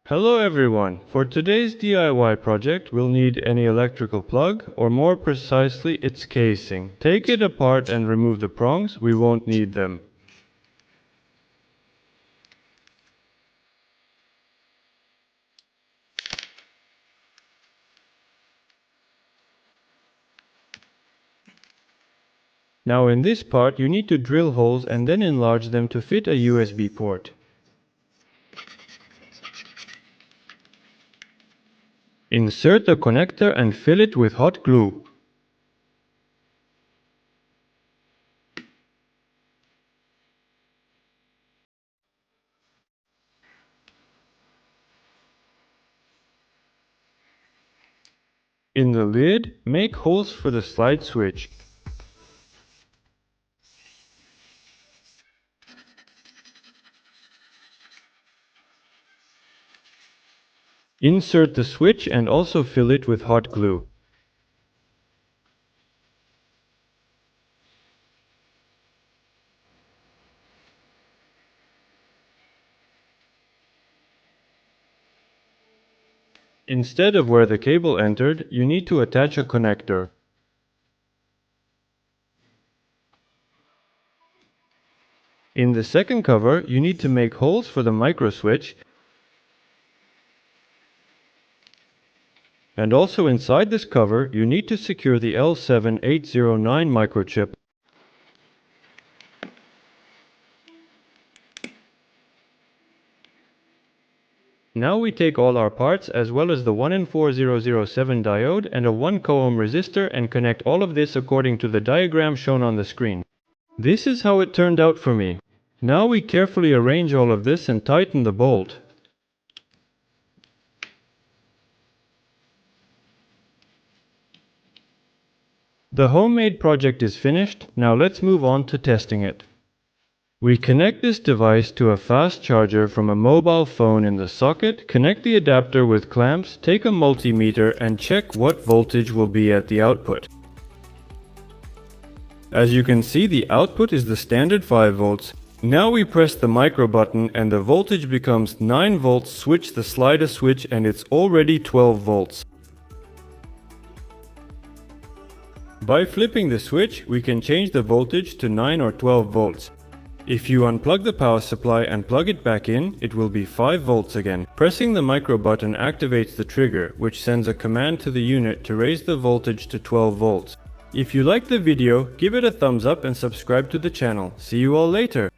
Hello everyone! For today's DIY project we'll need any electrical plug, or more precisely its casing. Take it apart and remove the prongs, we won't need them. Now in this part you need to drill holes and then enlarge them to fit a USB port. Insert the connector and fill it with hot glue. In the lid, make holes for the slide switch. Insert the switch and also fill it with hot glue. Instead of where the cable entered, you need to attach a connector. In the second cover, you need to make holes for the micro switch, and also inside this cover, you need to secure the L7809 microchip. Now we take all our parts as well as the 1N4007 diode and a 1 kΩ resistor and connect all of this according to the diagram shown on the screen. This is how it turned out for me. Now we carefully arrange all of this and tighten the bolt. The homemade project is finished, now let's move on to testing it. We connect this device to a fast charger from a mobile phone in the socket, connect the adapter with clamps, take a multimeter and check what voltage will be at the output. As you can see, the output is the standard 5 volts. Now we press the micro button and the voltage becomes 9 volts, switch the slider switch and it's already 12 volts. By flipping the switch, we can change the voltage to 9 or 12 volts. If you unplug the power supply and plug it back in, it will be 5 volts again. Pressing the micro button activates the trigger, which sends a command to the unit to raise the voltage to 12 volts. If you liked the video, give it a thumbs up and subscribe to the channel. See you all later!